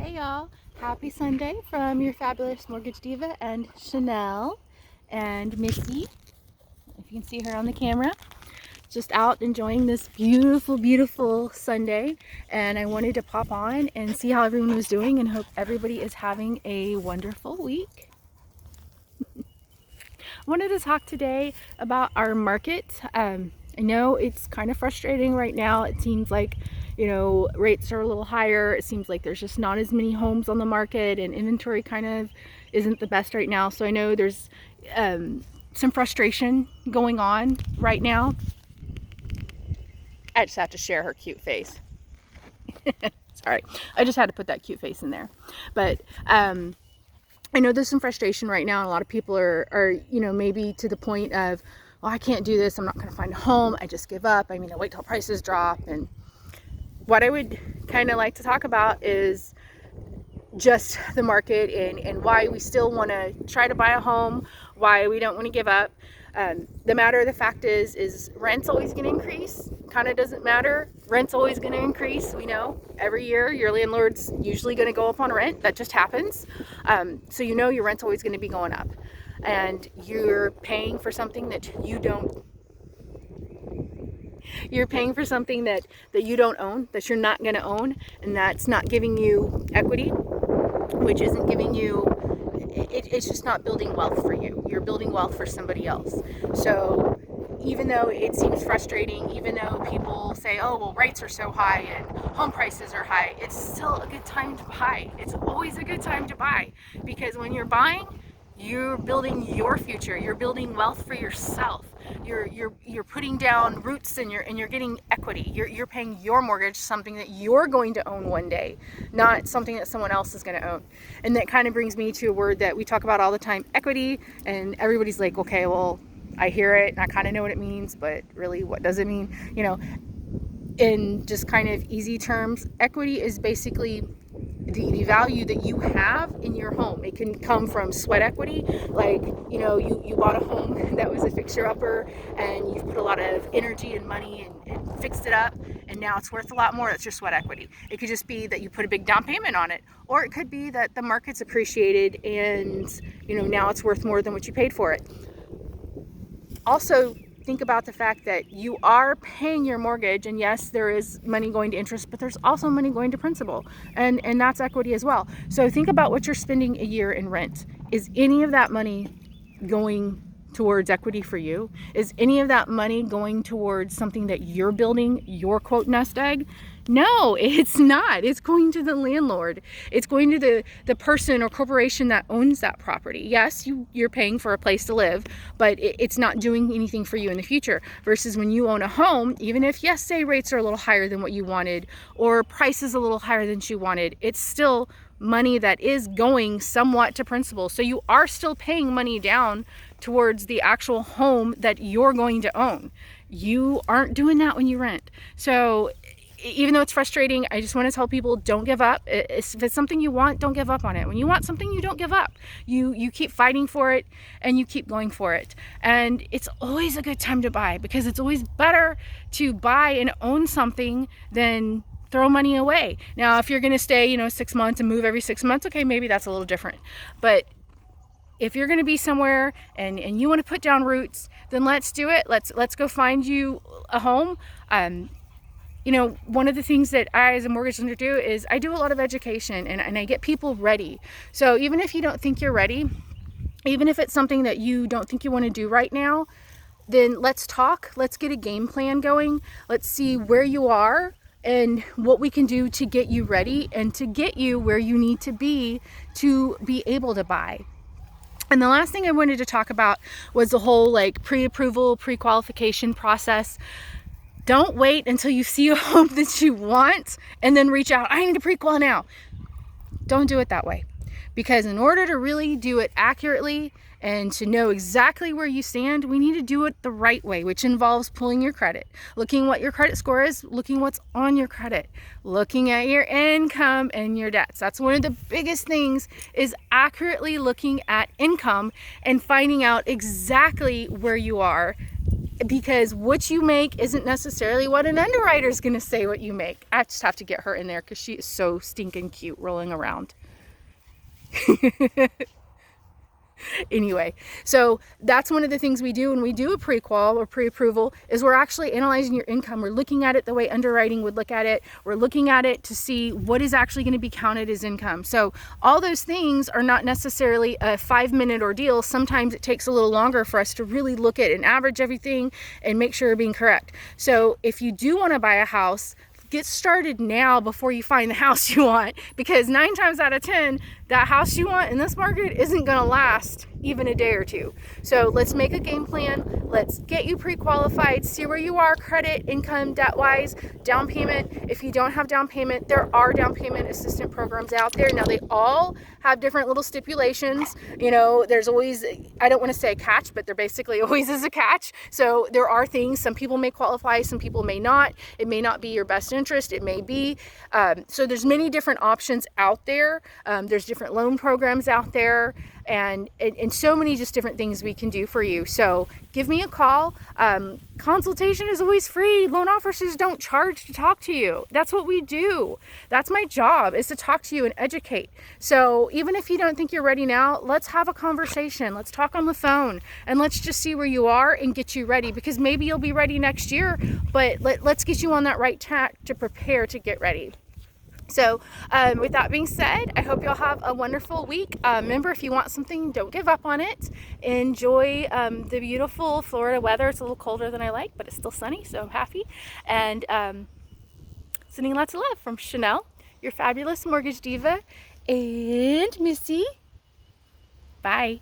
Hey y'all, happy Sunday from your fabulous mortgage diva and Chanel and Missy, if you can see her on the camera. Just out enjoying this beautiful Sunday, and I wanted to pop on and see how everyone was doing and hope everybody is having a wonderful week. I wanted to talk today about our market. I know it's kind of frustrating right now. It seems like, rates are a little higher. It seems like there's just not as many homes on the market, and inventory kind of isn't the best right now. So I know there's some frustration going on right now. I just have to share her cute face. Sorry, I just had to put that cute face in there. But I know there's some frustration right now. A lot of people are maybe to the point of, well, I can't do this. I'm not going to find a home. I just give up. I wait till prices drop. And what I would kind of like to talk about is just the market and why we still want to try to buy a home, why we don't want to give up. The matter of the fact is rent's always going to increase. Kind of doesn't matter. Rent's always going to increase. We know every year your landlord's usually going to go up on rent. That just happens. So your rent's always going to be going up, and you're paying for something that you're paying for something that you don't own, that you're not going to own, and that's not giving you equity, which isn't giving you, it's just not building wealth for you. You're building wealth for somebody else. So even though it seems frustrating, even though people say, oh, well, rates are so high and home prices are high, it's still a good time to buy. It's always a good time to buy, because when you're buying, you're building your future. You're building wealth for yourself. You're putting down roots, and you're getting equity. You're paying your mortgage, something that you're going to own one day, not something that someone else is going to own. And that kind of brings me to a word that we talk about all the time, equity. And everybody's like, okay, well, I hear it and I kind of know what it means, but really, what does it mean? In just kind of easy terms, equity is basically the value that you have in your home. It can come from sweat equity, like you bought a home that was a fixer-upper and you've put a lot of energy and money and fixed it up, and now it's worth a lot more. That's your sweat equity. It could just be that you put a big down payment on it, or it could be that the market's appreciated and now it's worth more than what you paid for it. Also, think about the fact that you are paying your mortgage, and yes, there is money going to interest, but there's also money going to principal, and that's equity as well. So think about what you're spending a year in rent. Is any of that money going towards equity for you? Is any of that money going towards something that you're building, your quote nest egg? No, it's not. It's going to the landlord. It's going to the person or corporation that owns that property. Yes, you're paying for a place to live, but it's not doing anything for you in the future. Versus when you own a home, even if, yes, say rates are a little higher than what you wanted, or price is a little higher than you wanted, it's still money that is going somewhat to principal. So you are still paying money down towards the actual home that you're going to own. You aren't doing that when you rent. So even though it's frustrating, I just want to tell people, don't give up. If it's something you want, don't give up on it. When you want something, you don't give up. You keep fighting for it, and you keep going for it. And it's always a good time to buy, because it's always better to buy and own something than throw money away. Now, if you're going to stay, 6 months and move every 6 months, okay, maybe that's a little different. But if you're going to be somewhere and you want to put down roots, then let's do it. Let's go find you a home. One of the things that I, as a mortgage lender, do is I do a lot of education, and I get people ready. So even if you don't think you're ready, even if it's something that you don't think you want to do right now, then let's talk. Let's get a game plan going. Let's see where you are and what we can do to get you ready and to get you where you need to be able to buy. And the last thing I wanted to talk about was the whole pre-approval, pre-qualification process. Don't wait until you see a home that you want and then reach out. I need a pre-qual now. Don't do it that way. Because in order to really do it accurately and to know exactly where you stand, we need to do it the right way, which involves pulling your credit, looking what your credit score is, looking what's on your credit, looking at your income and your debts. That's one of the biggest things, is accurately looking at income and finding out exactly where you are because what you make isn't necessarily what an underwriter is going to say what you make. I just have to get her in there because she is so stinking cute rolling around. Anyway, so that's one of the things we do when we do a pre-qual or pre-approval, is we're actually analyzing your income. We're looking at it the way underwriting would look at it. We're looking at it to see what is actually going to be counted as income. So all those things are not necessarily a 5-minute ordeal. Sometimes it takes a little longer for us to really look at and average everything and make sure you're being correct. So if you do want to buy a house, get started now before you find the house you want, because 9 times out of 10, that house you want in this market isn't going to last even a day or two. So let's make a game plan. Let's get you pre-qualified, see where you are credit, income, debt-wise, down payment. If you don't have down payment, there are down payment assistant programs out there. Now, they all have different little stipulations. You know, there's always, I don't want to say a catch, but there basically always is a catch. So there are things, some people may qualify, some people may not. It may not be your best interest. It may be. So there's many different options out there. There's different loan programs out there, and so many just different things we can do for you. So give me a call. Consultation is always free. Loan officers don't charge to talk to you. That's what we do. That's my job, is to talk to you and educate. So even if you don't think you're ready now, let's have a conversation. Let's talk on the phone, and let's just see where you are and get you ready, because maybe you'll be ready next year, but let's get you on that right track to prepare to get ready. So with that being said, I hope you'll have a wonderful week. Remember, if you want something, don't give up on it. Enjoy the beautiful Florida weather. It's a little colder than I like, but it's still sunny, so I'm happy. And sending lots of love from Chanel, your fabulous mortgage diva, and Missy. Bye.